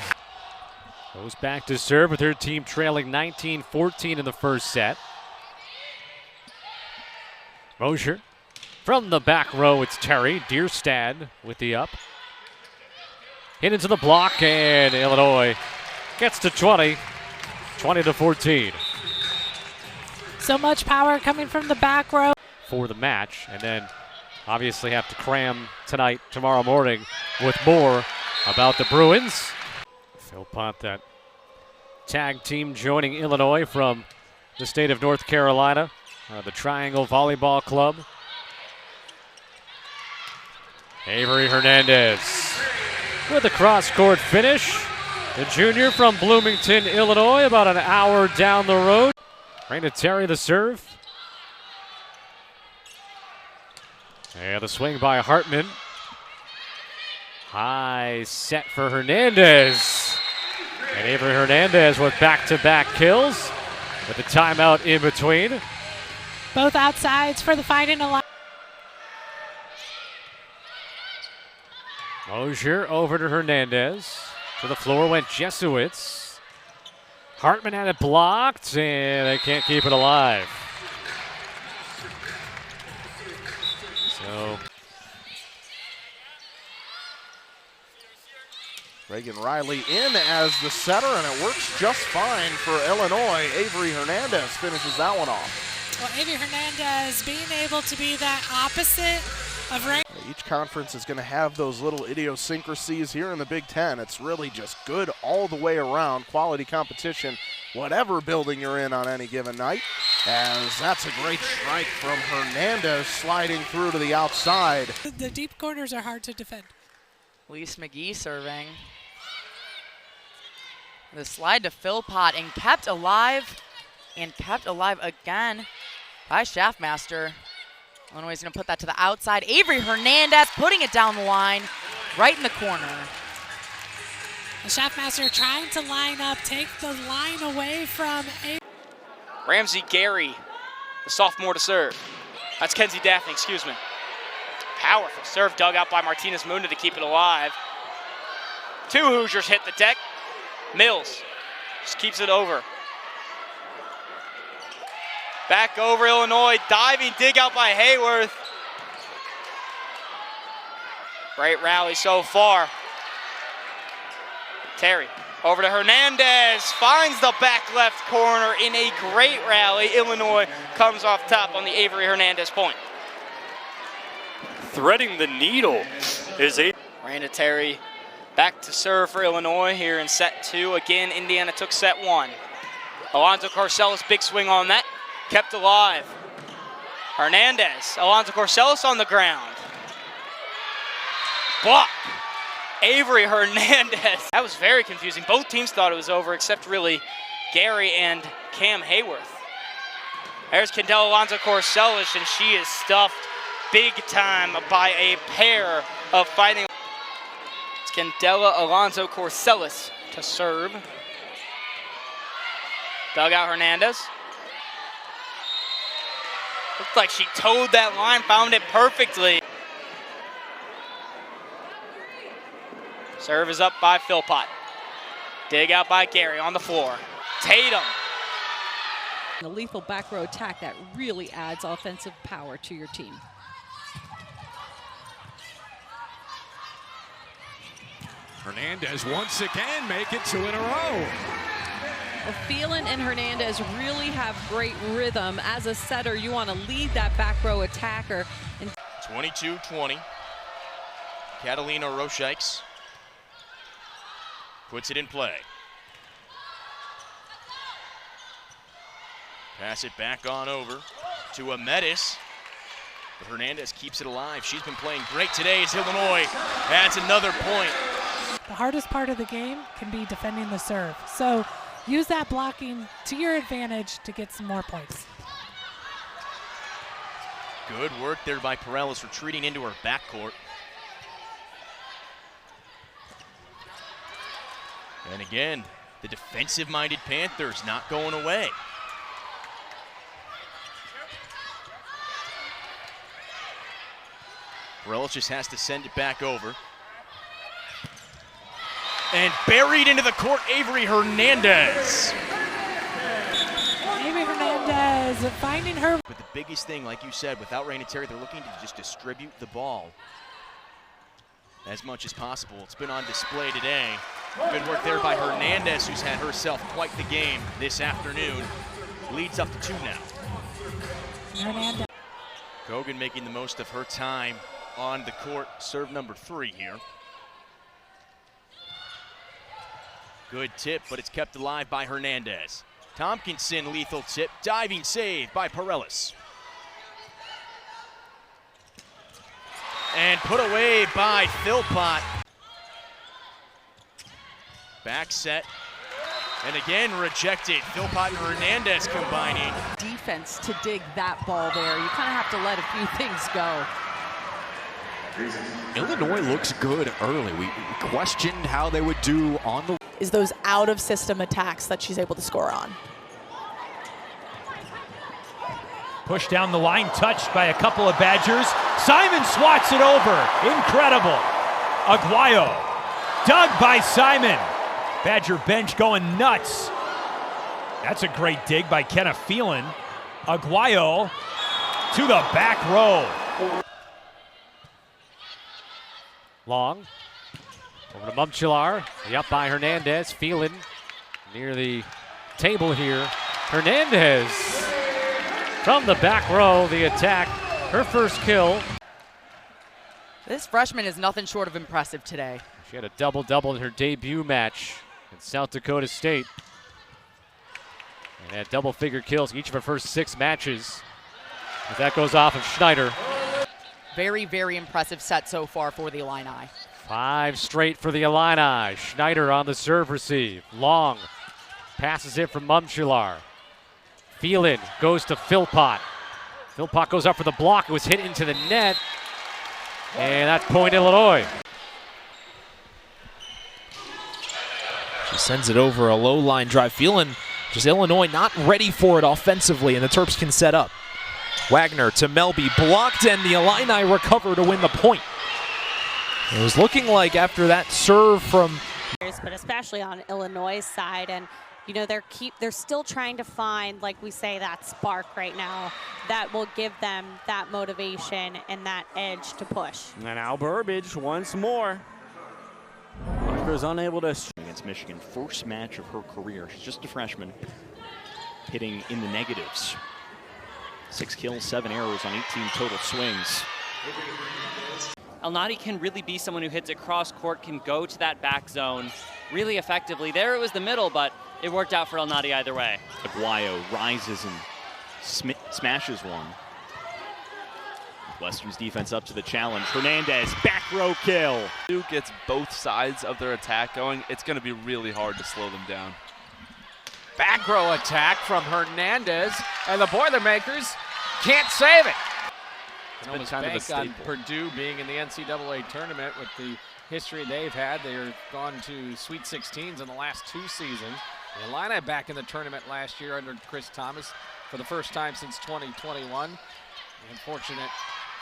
Goes back to serve with her team trailing 19-14 in the first set. Mosher from the back row, it's Terry. Dierstad with the up. Hit into the block, and Illinois gets to 20-14. So much power coming from the back row. For the match, and then obviously have to cram tonight, tomorrow morning, with more about the Bruins. Philpott, that tag team joining Illinois from the state of North Carolina, the Triangle Volleyball Club. Averie Hernandez with a cross-court finish. The junior from Bloomington, Illinois, about an hour down the road. Raina Terry the serve. And the swing by Hartman. High set for Hernandez. And Averie Hernandez with back-to-back kills with a timeout in between. Both outsides for the Fighting Alliance. Mosher over to Hernandez. To the floor went Jesuits. Hartman had it blocked, and they can't keep it alive. So Reagan Riley in as the setter, and it works just fine for Illinois. Averie Hernandez finishes that one off. Well, Averie Hernandez being able to be that opposite of Reagan. Each conference is going to have those little idiosyncrasies. Here in the Big Ten, it's really just good all the way around, quality competition, whatever building you're in on any given night. As that's a great strike from Hernandez, sliding through to the outside. The deep corners are hard to defend. Lise McGee serving. The slide to Philpott and kept alive again by Schaffmaster. Illinois is going to put that to the outside. Averie Hernandez putting it down the line, right in the corner. The Schaffmaster trying to line up, take the line away from Ramsey Gary, the sophomore to serve. That's Kenzie Daphne, excuse me. Powerful serve dug out by Martinez Mundo to keep it alive. Two Hoosiers hit the deck. Mills just keeps it over. Back over Illinois, diving dig out by Hayworth. Great rally so far. Terry over to Hernandez, finds the back left corner in a great rally. Illinois comes off top on the Averie Hernandez point. Threading the needle is Raina Terry back to serve for Illinois here in set two. Again, Indiana took set one. Alonzo Carcelis, big swing on that. Kept alive. Hernandez, Alonzo Carcelis on the ground. Block. Averie Hernandez. That was very confusing. Both teams thought it was over, except really Gary and Cam Hayworth. There's Kendall Alonzo Carcelis, and she is stuffed big time by a pair of fighting. It's Candela Alonzo Carcelis to serve. Dug out Hernandez. Looked like she towed that line, found it perfectly. Serve is up by Philpott. Dig out by Gary on the floor. Tatum. A lethal back row attack that really adds offensive power to your team. Hernandez once again make it two in a row. Well, Phelan and Hernandez really have great rhythm. As a setter, you want to lead that back row attacker. 22-20. Catalina Roshikes puts it in play. Pass it back on over to Ametis. But Hernandez keeps it alive. She's been playing great today as Illinois adds another point. The hardest part of the game can be defending the serve. So use that blocking to your advantage to get some more points. Good work there by Perales, retreating into her backcourt. And again, the defensive-minded Panthers not going away. Bareilles just has to send it back over. And buried into the court, Averie Hernandez. Averie Hernandez finding her. But the biggest thing, like you said, without Raina Terry, they're looking to just distribute the ball as much as possible. It's been on display today. Good work there by Hernandez, who's had herself quite the game this afternoon. Leads up to 2 now. Hernandez. Kogan making the most of her time on the court. Serve number 3 here. Good tip, but it's kept alive by Hernandez. Tompkinson, lethal tip, diving save by Bareilles. And put away by Philpott. Back set, and again rejected. Philpott and Hernandez combining. Defense to dig that ball there. You kind of have to let a few things go. Illinois looks good early. We questioned how they would do on the... Is those out-of-system attacks that she's able to score on. Push down the line, touched by a couple of Badgers. Simon swats it over. Incredible. Aguayo. Dug by Simon. Badger bench going nuts. That's a great dig by Kenna Phelan. Aguayo to the back row. Long. Over to Mumchilar. Up by Hernandez. Phelan near the table here. Hernandez from the back row, the attack. Her first kill. This freshman is nothing short of impressive today. She had a double-double in her debut match in South Dakota State. And had double-figure kills each of her first 6 matches. If that goes off of Schneider. Very, very impressive set so far for the Illini. 5 straight for the Illini. Schneider on the serve receive. Long passes it from Mumchilar. Phelan goes to Philpott. Philpott goes up for the block. It was hit into the net. And that's point Illinois. She sends it over a low line drive. Phelan, just Illinois not ready for it offensively, and the Terps can set up. Wagner to Melby, blocked, and the Illini recover to win the point. It was looking like after that serve from... But especially on Illinois' side, and you know they're still trying to find, like we say, that spark right now that will give them that motivation and that edge to push. And now Burbage once more. Rutgers unable to... Against Michigan, first match of her career. She's just a freshman, hitting in the negatives. 6 kills, 7 errors on 18 total swings. Elnady can really be someone who hits it cross court, can go to that back zone really effectively. There it was the middle, but it worked out for Elnady either way. Aguayo rises and smashes one. Western's defense up to the challenge. Hernandez, back row kill. Who gets both sides of their attack going, it's going to be really hard to slow them down. Back row attack from Hernandez, and the Boilermakers can't save it. It's been kind of a staple. On Purdue being in the NCAA tournament with the history they've had. They've gone to Sweet 16s in the last 2 seasons. The Illini back in the tournament last year under Chris Thomas for the first time since 2021. The unfortunate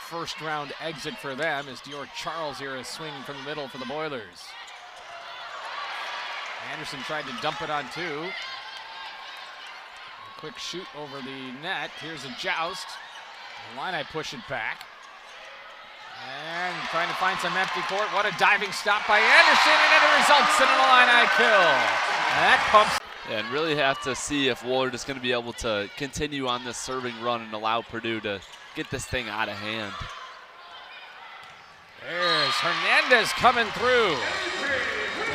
first-round exit for them as Dior Charles here is swinging from the middle for the Boilers. Anderson tried to dump it on 2. Quick shoot over the net. Here's a joust. Illini push it back. And trying to find some empty court. What a diving stop by Anderson, and it results in an Illini kill. That pumps. Yeah, and really have to see if Woolard is going to be able to continue on this serving run and allow Purdue to get this thing out of hand. There's Hernandez coming through.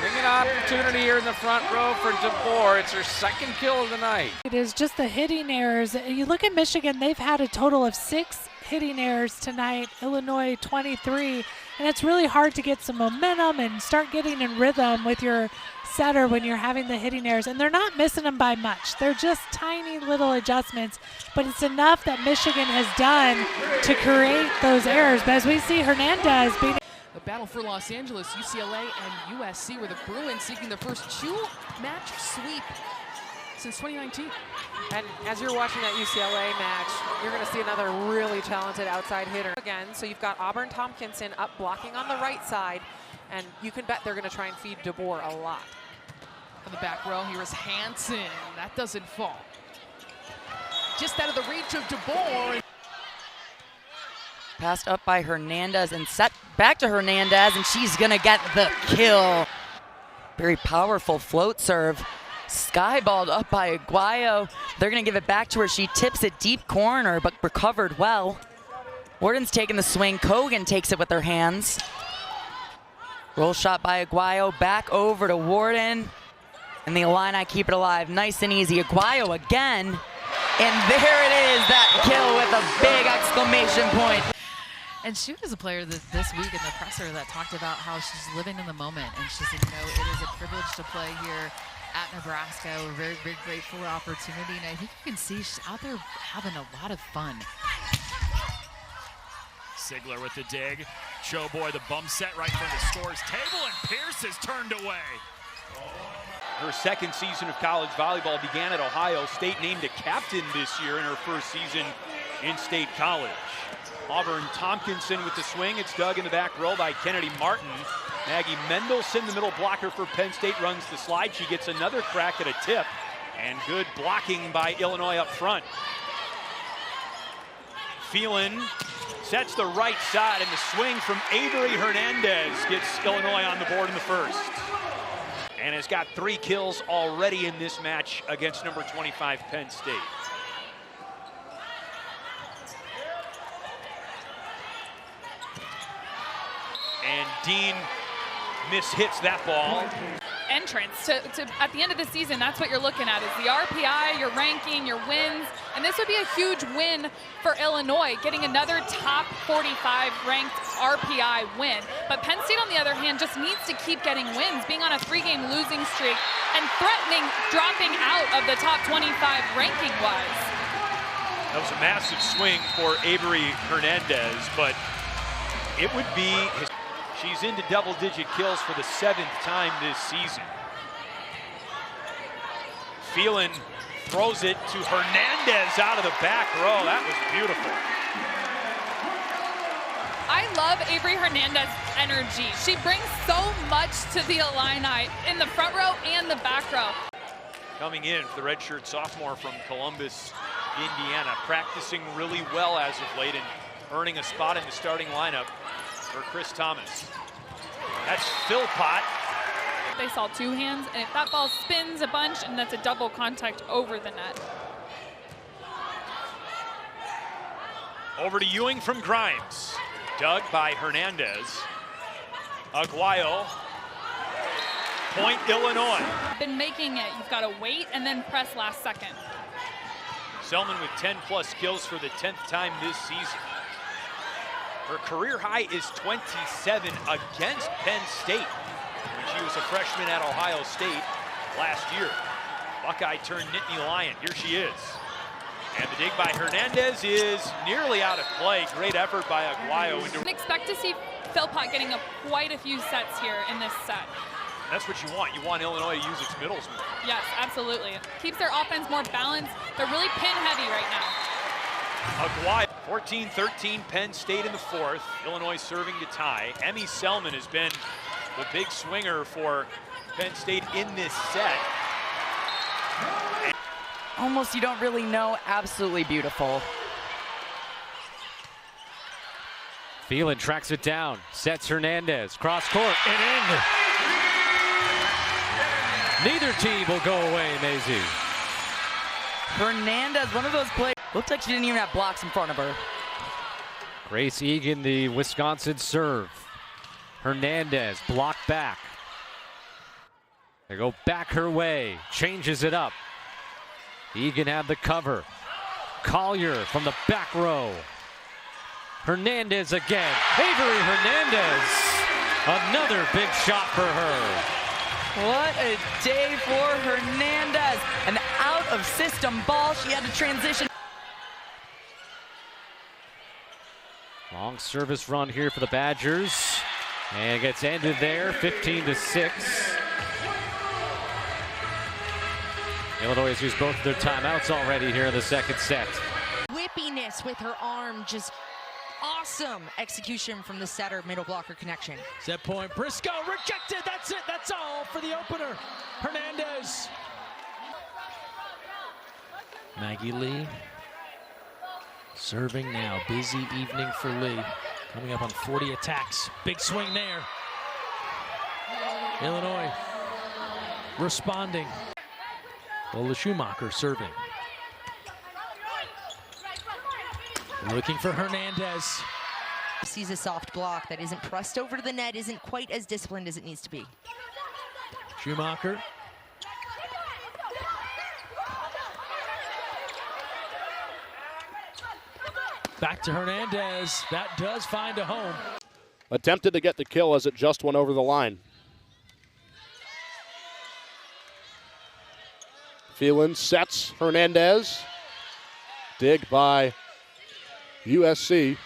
Getting an opportunity here in the front row for DeBoer. It's her second kill of the night. It is just the hitting errors. You look at Michigan, they've had a total of 6 hitting errors tonight. Illinois 23. And it's really hard to get some momentum and start getting in rhythm with your setter when you're having the hitting errors. And they're not missing them by much. They're just tiny little adjustments. But it's enough that Michigan has done to create those errors. But as we see Hernandez being... The battle for Los Angeles, UCLA and USC, where the Bruins seeking their first 2-match sweep since 2019. And as you're watching that UCLA match, you're going to see another really talented outside hitter again. So you've got Auburn Tompkinson up blocking on the right side, and you can bet they're going to try and feed DeBoer a lot. On the back row, here is Hansen. That doesn't fall. Just out of the reach of DeBoer. Passed up by Hernandez and set back to Hernandez, and she's going to get the kill. Very powerful float serve. Skyballed up by Aguayo. They're going to give it back to her. She tips it deep corner, but recovered well. Warden's taking the swing. Kogan takes it with her hands. Roll shot by Aguayo. Back over to Warden. And the Illini keep it alive. Nice and easy. Aguayo again. And there it is, that kill with a big exclamation point. And she was a player that this week in the presser that talked about how she's living in the moment. And she said, you know, it is a privilege to play here at Nebraska. We're very, very grateful for the opportunity. And I think you can see she's out there having a lot of fun. Sigler with the dig. Showboy the bump set right from the scores table, and Pierce is turned away. Her second season of college volleyball began at Ohio State, named a captain this year in her first season in State College. Auburn Tompkinson with the swing. It's dug in the back row by Kennedy Martin. Maggie Mendelson, the middle blocker for Penn State, runs the slide. She gets another crack at a tip, and good blocking by Illinois up front. Phelan sets the right side, and the swing from Averie Hernandez gets Illinois on the board in the first. And has got 3 kills already in this match against number 25 Penn State. And Dean mishits that ball. Entrance at the end of the season, that's what you're looking at, is the RPI, your ranking, your wins, and this would be a huge win for Illinois, getting another top 45 ranked RPI win. But Penn State, on the other hand, just needs to keep getting wins, being on a 3-game losing streak and threatening dropping out of the top 25 ranking-wise. That was a massive swing for Averie Hernandez, but it would be she's into double-digit kills for the 7th time this season. Phelan throws it to Hernandez out of the back row. That was beautiful. I love Averie Hernandez's energy. She brings so much to the Illini in the front row and the back row. Coming in for the redshirt sophomore from Columbus, Indiana, practicing really well as of late and earning a spot in the starting lineup for Chris Thomas. That's Philpott. They saw 2 hands, and if that ball spins a bunch, and that's a double contact over the net. Over to Ewing from Grimes. Dug by Hernandez. Aguayo. Point Illinois. Been making it. You've got to wait and then press last second. Selman with 10+ kills for the 10th time this season. Her career high is 27 against Penn State when she was a freshman at Ohio State last year. Buckeye turned Nittany Lion. Here she is. And the dig by Hernandez is nearly out of play. Great effort by Aguayo. I expect to see Philpott getting quite a few sets here in this set. That's what you want. You want Illinois to use its middles more. Yes, absolutely. Keeps their offense more balanced. They're really pin heavy right now. Aguayo, 14-13, Penn State in the 4th. Illinois serving to tie. Emmy Selman has been the big swinger for Penn State in this set. Almost you don't really know. Absolutely beautiful. Phelan tracks it down, sets Hernandez, cross court and in. Neither team will go away, Maisie. Hernandez, one of those plays. Looks like she didn't even have blocks in front of her. Grace Egan, the Wisconsin serve. Hernandez blocked back. They go back her way, changes it up. Egan had the cover. Collier from the back row. Hernandez again. Averie Hernandez. Another big shot for her. What a day for Hernandez. An out-of-system ball. She had to transition. Long service run here for the Badgers. And gets ended there, 15-6. Illinois has used both of their timeouts already here in the second set. Whippiness with her arm, just awesome execution from the setter, middle blocker connection. Set point, Briscoe rejected. That's it. That's all for the opener. Hernandez. Maggie Lee serving now. Busy evening for Lee. Coming up on 40 attacks. Big swing there. Illinois responding. Lola Schumacher serving. Looking for Hernandez. Sees a soft block that isn't pressed over to the net, isn't quite as disciplined as it needs to be. Schumacher. Back to Hernandez. That does find a home. Attempted to get the kill as it just went over the line. Phelan sets Hernandez. Dig by USC.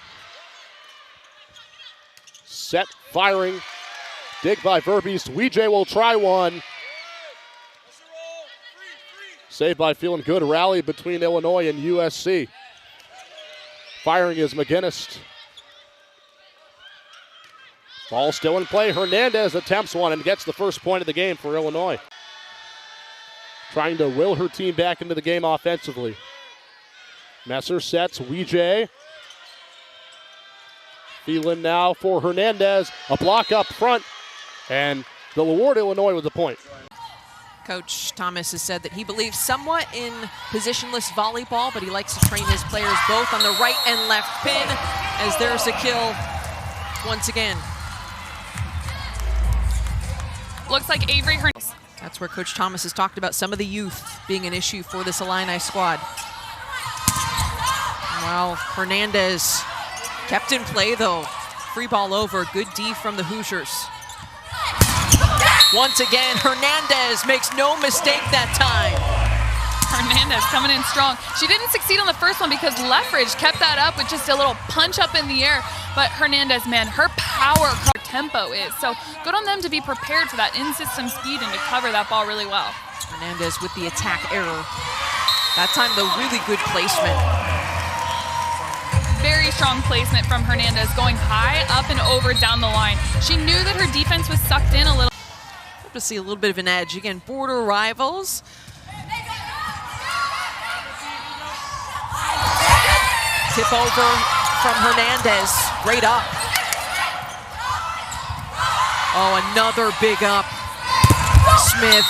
Set, firing. Dig by Verbeest. Weejay will try one. Saved by Phelan. Good rally between Illinois and USC. Firing is McGinnis. Ball still in play. Hernandez attempts one and gets the first point of the game for Illinois. Trying to will her team back into the game offensively. Messer sets Weejay. Phelan now for Hernandez. A block up front. And they'll award Illinois with the point. Coach Thomas has said that he believes somewhat in positionless volleyball, but he likes to train his players both on the right and left pin, as there's a kill once again. Looks like Averie Hernandez. That's where Coach Thomas has talked about some of the youth being an issue for this Illini squad. Well, Hernandez kept in play though. Free ball over, good D from the Hoosiers. Once again, Hernandez makes no mistake that time. Hernandez coming in strong. She didn't succeed on the first one because Leffridge kept that up with just a little punch up in the air. But Hernandez, man, her power tempo is. So good on them to be prepared for that in-system speed and to cover that ball really well. Hernandez with the attack error. That time, though, really good placement. Very strong placement from Hernandez, going high, up, and over down the line. She knew that her defense was sucked in a little. To see a little bit of an edge. Again, border rivals. Tip over from Hernandez. Great up. Oh, another big up. Smith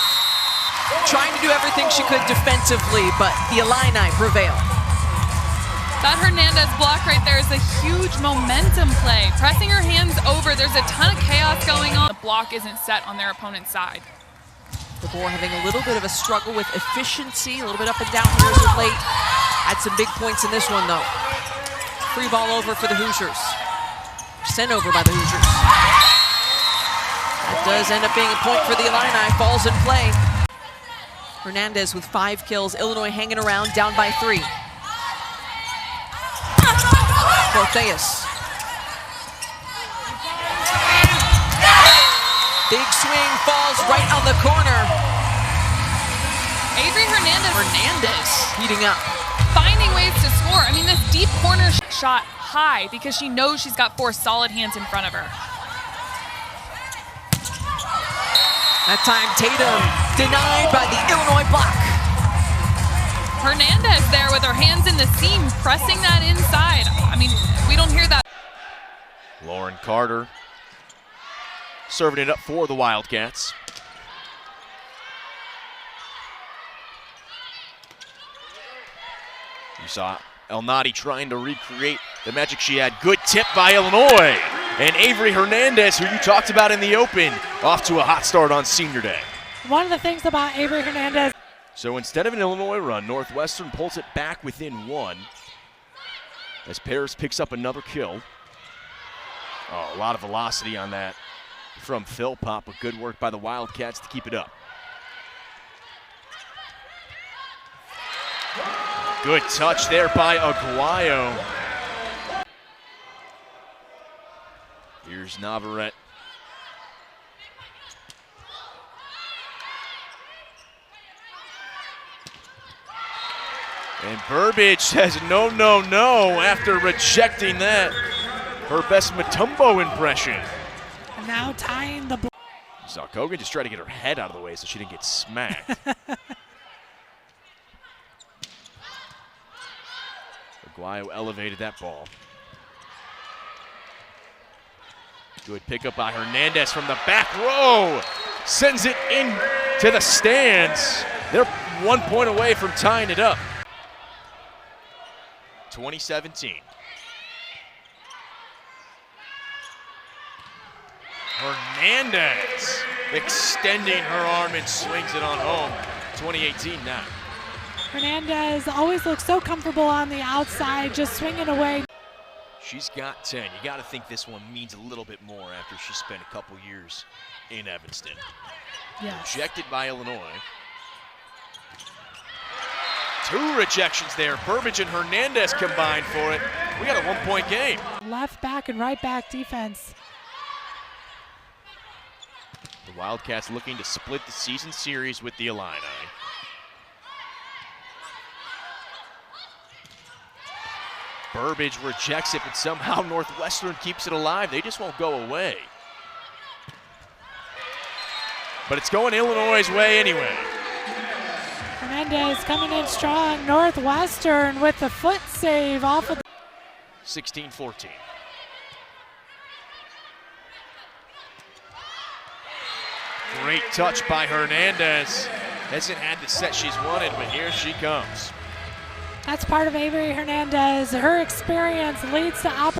trying to do everything she could defensively, but the Illini prevail. That Hernandez block right there is a huge momentum play. Pressing her hands over, there's a ton of chaos going on. The block isn't set on their opponent's side. DeBoer having a little bit of a struggle with efficiency, a little bit up and down here as of late. Had some big points in this one though. Free ball over for the Hoosiers. Sent over by the Hoosiers. That does end up being a point for the Illini. Falls in play. Hernandez with 5 kills. Illinois hanging around, down by 3. Botheus. Big swing, falls right on the corner. Averie Hernandez heating up. Finding ways to score. I mean, this deep corner shot high because she knows she's got 4 solid hands in front of her. That time Tatum denied by the Illinois block. Hernandez there with her hands in the seam, pressing that inside. I mean, we don't hear that. Lauren Carter serving it up for the Wildcats. You saw El Nadi trying to recreate the magic she had. Good tip by Illinois. And Averie Hernandez, who you talked about in the open, off to a hot start on senior day. One of the things about Averie Hernandez. So instead of an Illinois run, Northwestern pulls it back within 1. As Paris picks up another kill. Oh, a lot of velocity on that from Philpott, but good work by the Wildcats to keep it up. Good touch there by Aguayo. Here's Navarrete. And Burbage says no, no, no after rejecting that. Her best Mutombo impression. And now tying the block. So Kogan just tried to get her head out of the way so she didn't get smacked. Aguayo elevated that ball. Good pickup by Hernandez from the back row. Sends it in to the stands. They're 1 point away from tying it up. 2017. Hernandez extending her arm and swings it on home. 2018 now. Hernandez always looks so comfortable on the outside, just swinging away. She's got 10. You got to think this one means a little bit more after she spent a couple years in Evanston. Yes. Rejected by Illinois. 2 rejections there. Burbage and Hernandez combined for it. We got a 1 point game. Left back and right back defense. The Wildcats looking to split the season series with the Illini. Burbage rejects it, but somehow Northwestern keeps it alive. They just won't go away. But it's going Illinois' way anyway. Hernandez coming in strong. Northwestern with the foot save off of 16-14. Great touch by Hernandez. Hasn't had the set she's wanted, but here she comes. That's part of Averie Hernandez. Her experience leads to opportunity.